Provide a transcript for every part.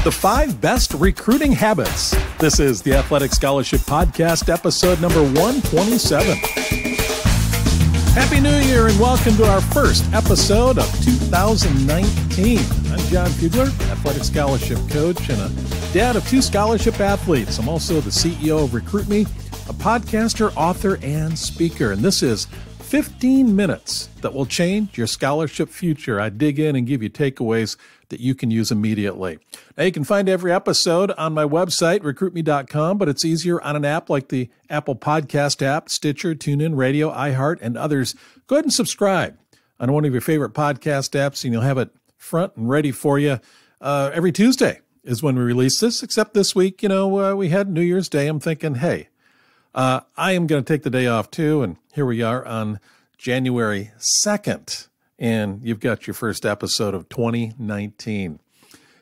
The 5 Best Recruiting Habits. This is the Athletic Scholarship Podcast, episode number 127. Happy New Year and welcome to our first episode of 2019. I'm Jon Fugler, Athletic Scholarship Coach and a dad of 2 scholarship athletes. I'm also the CEO of Recruit Me, a podcaster, author, and speaker. And this is 15 minutes that will change your scholarship future. I dig in and give you takeaways that you can use immediately. Now, you can find every episode on my website, recruitme.com, but it's easier on an app like the Apple Podcast app, Stitcher, TuneIn, Radio, iHeart, and others. Go ahead and subscribe on one of your favorite podcast apps, and you'll have it front and ready for you. Every Tuesday is when we release this, except this week, we had New Year's Day. I'm thinking, hey, I am going to take the day off too, and here we are on January 2nd. And you've got your first episode of 2019.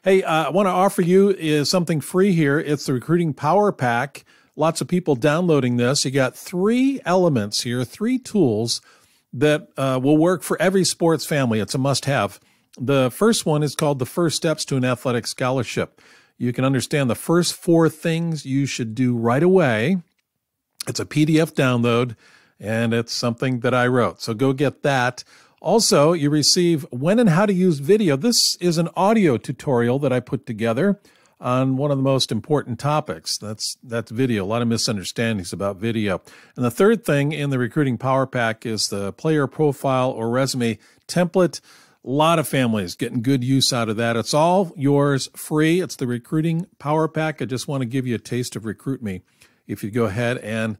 Hey, I want to offer you something free here. It's the Recruiting Power Pack. Lots of people downloading this. You got 3 elements here, 3 tools that will work for every sports family. It's a must-have. The first one is called The First Steps to an Athletic Scholarship. You can understand the first 4 things you should do right away. It's a PDF download, and it's something that I wrote. So go get that. Also, you receive when and how to use video. This is an audio tutorial that I put together on one of the most important topics. That's video. A lot of misunderstandings about video. And the third thing in the Recruiting Power Pack is the player profile or resume template. A lot of families getting good use out of that. It's all yours free. It's the Recruiting Power Pack. I just want to give you a taste of Recruit Me. If you go ahead and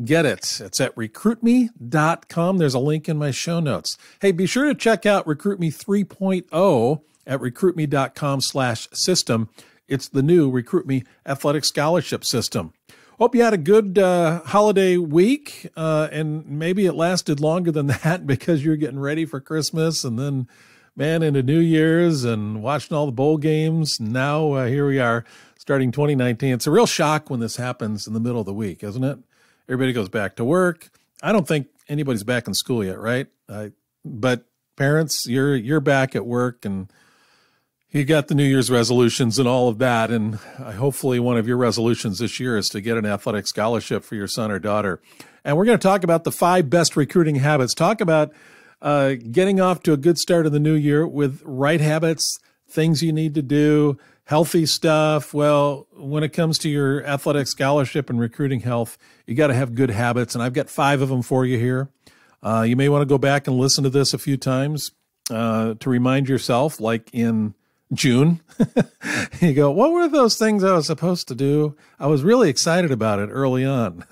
get it. It's at recruitme.com. There's a link in my show notes. Hey, be sure to check out Recruit Me 3.0 at recruitme.com/system. It's the new Recruit Me Athletic Scholarship System. Hope you had a good holiday week, and maybe it lasted longer than that because you're getting ready for Christmas and then, into New Year's and watching all the bowl games. Now, here we are starting 2019. It's a real shock when this happens in the middle of the week, isn't it? Everybody goes back to work. I don't think anybody's back in school yet, right? But parents, you're back at work, and you got the New Year's resolutions and all of that. And hopefully one of your resolutions this year is to get an athletic scholarship for your son or daughter. And we're going to talk about the 5 best recruiting habits. Talk about getting off to a good start in the new year with right habits, things you need to do, healthy stuff. Well, when it comes to your athletic scholarship and recruiting health, you got to have good habits. And I've got 5 of them for you here. You may want to go back and listen to this a few times to remind yourself, like in June. You go, what were those things I was supposed to do? I was really excited about it early on.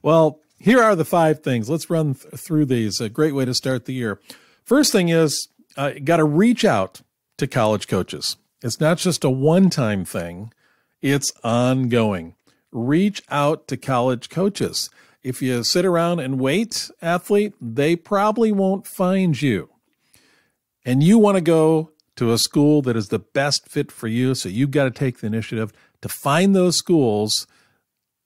Well, here are the 5 things. Let's run through these. A great way to start the year. First thing is, you got to reach out to college coaches. It's not just a one-time thing. It's ongoing. Reach out to college coaches. If you sit around and wait, athlete, they probably won't find you. And you want to go to a school that is the best fit for you, so you've got to take the initiative to find those schools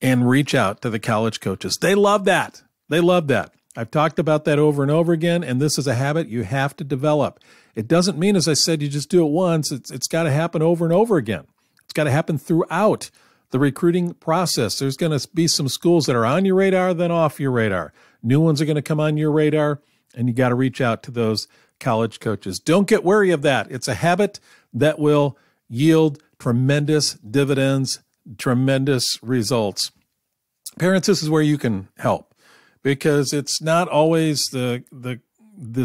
and reach out to the college coaches. They love that. They love that. I've talked about that over and over again, and this is a habit you have to develop. It doesn't mean, as I said, you just do it once. It's got to happen over and over again. It's got to happen throughout the recruiting process. There's going to be some schools that are on your radar, then off your radar. New ones are going to come on your radar, and you got to reach out to those college coaches. Don't get wary of that. It's a habit that will yield tremendous dividends, tremendous results. Parents, this is where you can help, because it's not always the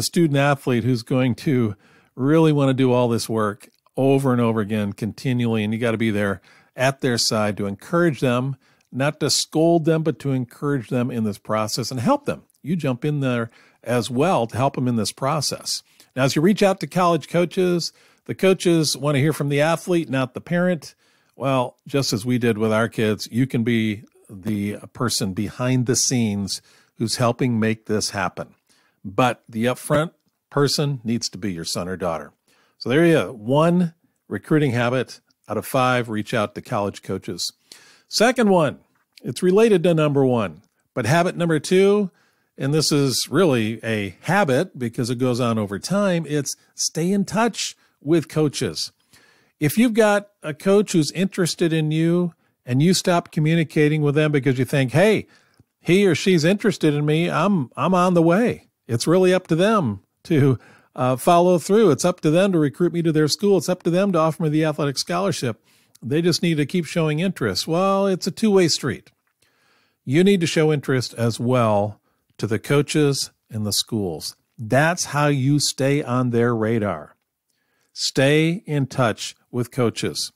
student athlete who's going to really want to do all this work over and over again continually, and you got to be there at their side to encourage them, not to scold them, but to encourage them in this process and help them. You jump in there as well to help them in this process. Now, as you reach out to college coaches, the coaches want to hear from the athlete, not the parent. Well, just as we did with our kids, you can be the person behind the scenes who's helping make this happen. But the upfront person needs to be your son or daughter. So there you go. 1 recruiting habit out of 5, reach out to college coaches. Second one, it's related to number 1. But habit number 2, and this is really a habit because it goes on over time, it's stay in touch with coaches. If you've got a coach who's interested in you and you stop communicating with them because you think, hey, he or she's interested in me, I'm on the way. It's really up to them to follow through. It's up to them to recruit me to their school. It's up to them to offer me the athletic scholarship. They just need to keep showing interest. Well, it's a two-way street. You need to show interest as well to the coaches and the schools. That's how you stay on their radar. Stay in touch with coaches.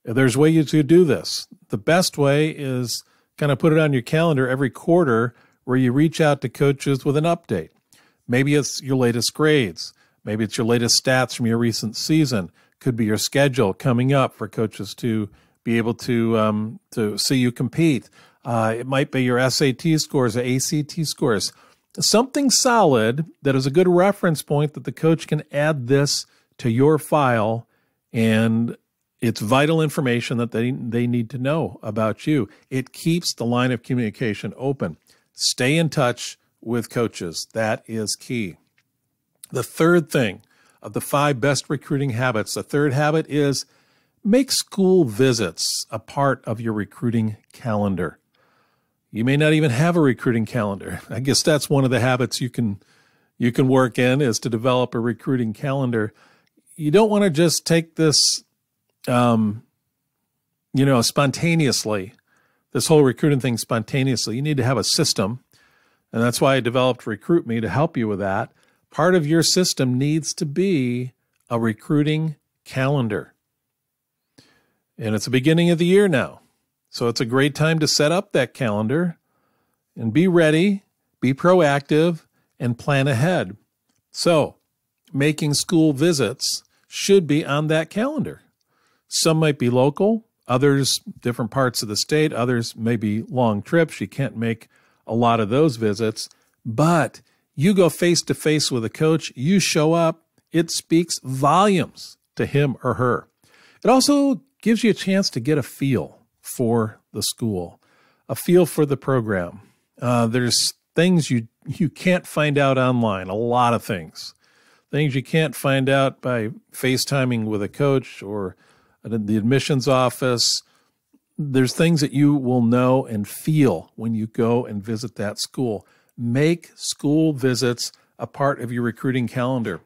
There's ways to do this. The best way is kind of put it on your calendar every quarter where you reach out to coaches with an update. Maybe it's your latest grades. Maybe it's your latest stats from your recent season. Could be your schedule coming up for coaches to be able to see you compete. It might be your SAT scores or ACT scores. Something solid that is a good reference point that the coach can add this to your file, and it's vital information that they need to know about you. It keeps the line of communication open. Stay in touch with coaches. That is key. The third thing of the 5 best recruiting habits, the third habit is make school visits a part of your recruiting calendar. You may not even have a recruiting calendar. I guess that's one of the habits you can work in, is to develop a recruiting calendar. You don't want to just take this, spontaneously, this whole recruiting thing spontaneously. You need to have a system, and that's why I developed Recruit Me to help you with that. Part of your system needs to be a recruiting calendar. And it's the beginning of the year now. So it's a great time to set up that calendar and be ready, be proactive, and plan ahead. So making school visits should be on that calendar. Some might be local, others different parts of the state, others may be long trips. You can't make a lot of those visits, but you go face-to-face with a coach, you show up, it speaks volumes to him or her. It also gives you a chance to get a feel for the school, a feel for the program. There's things you can't find out online, a lot of things you can't find out by FaceTiming with a coach or the admissions office. There's things that you will know and feel when you go and visit that school. Make school visits a part of your recruiting calendar.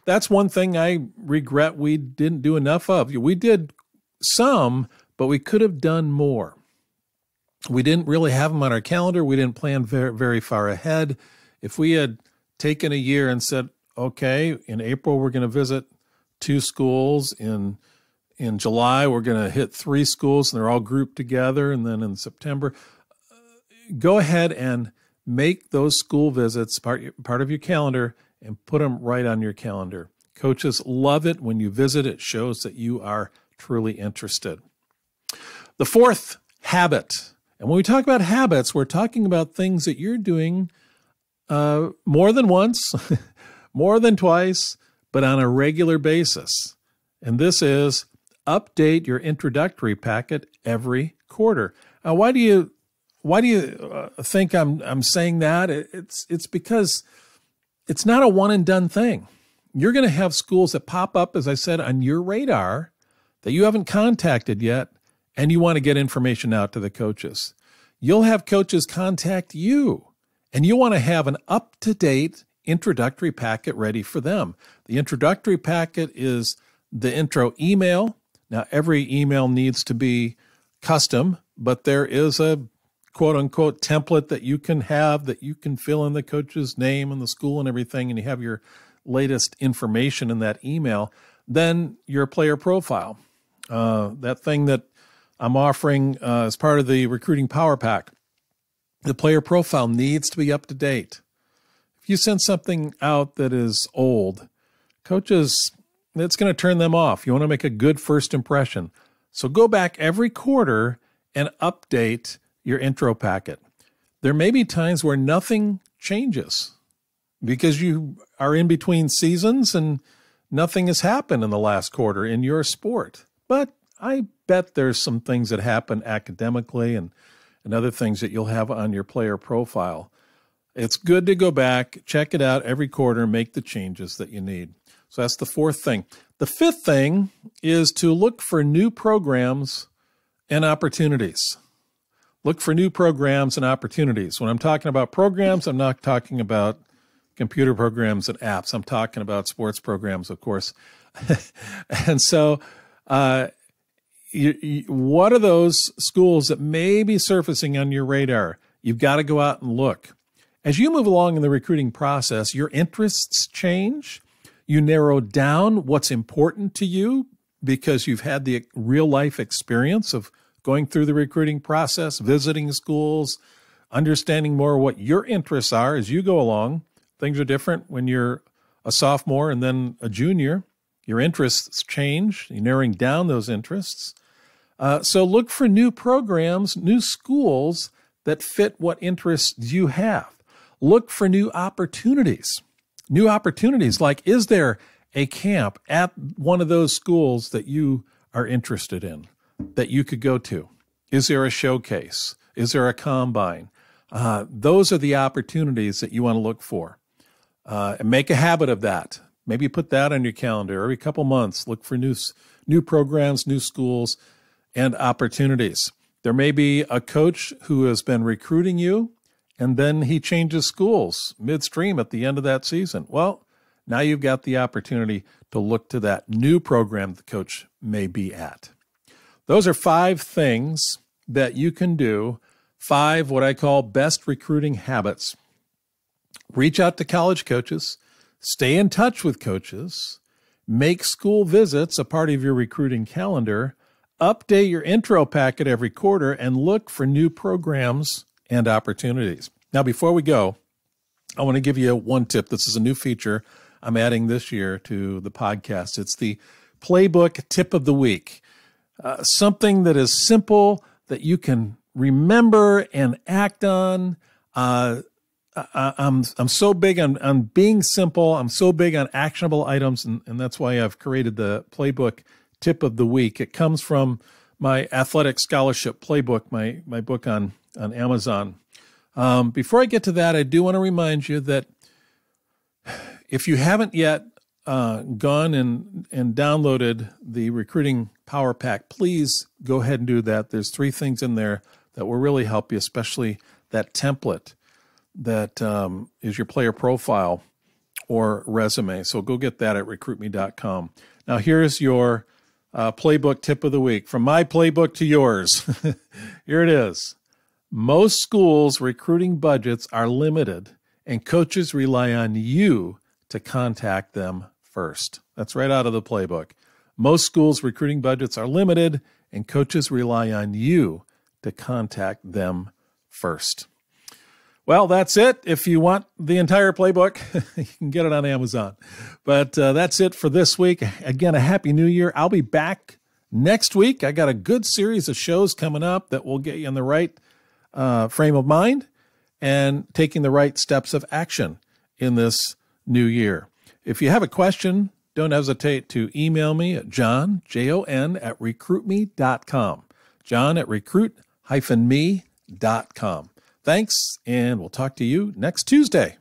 That's one thing I regret we didn't do enough of. We did some, but we could have done more. We didn't really have them on our calendar. We didn't plan very, very far ahead. If we had taken a year and said, okay, in April, we're going to visit 2 schools. In July, we're going to hit 3 schools, and they're all grouped together. And then in September, go ahead and make those school visits part of your calendar and put them right on your calendar. Coaches love it when you visit. It shows that you are truly interested. The fourth habit, and when we talk about habits, we're talking about things that you're doing more than once, more than twice, but on a regular basis. And this is update your introductory packet every quarter. Now, why do you think I'm saying that? It's because it's not a one and done thing. You're going to have schools that pop up, as I said, on your radar that you haven't contacted yet, and you want to get information out to the coaches. You'll have coaches contact you, and you want to have an up-to-date introductory packet ready for them. The introductory packet is the intro email. Now, every email needs to be custom, but there is a quote-unquote template that you can have that you can fill in the coach's name and the school and everything, and you have your latest information in that email. Then your player profile, that thing that I'm offering as part of the Recruiting Power Pack. The player profile needs to be up to date. If you send something out that is old, coaches, it's going to turn them off. You want to make a good first impression. So go back every quarter and update your intro packet. There may be times where nothing changes because you are in between seasons and nothing has happened in the last quarter in your sport. But I bet there's some things that happen academically and other things that you'll have on your player profile. It's good to go back, check it out every quarter, make the changes that you need. So that's the fourth thing. The fifth thing is to look for new programs and opportunities. Look for new programs and opportunities. When I'm talking about programs, I'm not talking about computer programs and apps. I'm talking about sports programs, of course. And so what are those schools that may be surfacing on your radar? You've got to go out and look. As you move along in the recruiting process, your interests change. You narrow down what's important to you because you've had the real life experience of going through the recruiting process, visiting schools, understanding more what your interests are as you go along. Things are different when you're a sophomore and then a junior. Your interests change. You're narrowing down those interests. So look for new programs, new schools that fit what interests you have. Look for new opportunities. New opportunities, like is there a camp at one of those schools that you are interested in that you could go to? Is there a showcase? Is there a combine? Those are the opportunities that you want to look for. And make a habit of that. Maybe put that on your calendar every couple months. Look for new programs, new schools, and opportunities. There may be a coach who has been recruiting you, and then he changes schools midstream at the end of that season. Well, now you've got the opportunity to look to that new program the coach may be at. Those are 5 things that you can do, 5 what I call best recruiting habits. Reach out to college coaches, stay in touch with coaches, make school visits a part of your recruiting calendar, update your intro packet every quarter, and look for new programs and opportunities. Now, before we go, I want to give you one tip. This is a new feature I'm adding this year to the podcast. It's the Playbook Tip of the Week. Something that is simple that you can remember and act on. I'm so big on being simple. I'm so big on actionable items, and that's why I've created the Playbook Tip of the Week. It comes from my athletic scholarship playbook, my book on Amazon. Before I get to that, I do want to remind you that if you haven't yet gone and downloaded the Recruiting Power Pack, please go ahead and do that. There's 3 things in there that will really help you, especially that template that is your player profile or resume. So go get that at recruitme.com. Now here's your Playbook Tip of the Week. From my playbook to yours. Here it is. Most schools' recruiting budgets are limited, and coaches rely on you to contact them first. That's right out of the playbook. Most schools' recruiting budgets are limited, and coaches rely on you to contact them first. Well, that's it. If you want the entire playbook, you can get it on Amazon. But that's it for this week. Again, a Happy New Year. I'll be back next week. I got a good series of shows coming up that will get you in the right frame of mind and taking the right steps of action in this new year. If you have a question, don't hesitate to email me at Jon, Jon, at recruitme.com. Jon at recruit-me.com. Thanks, and we'll talk to you next Tuesday.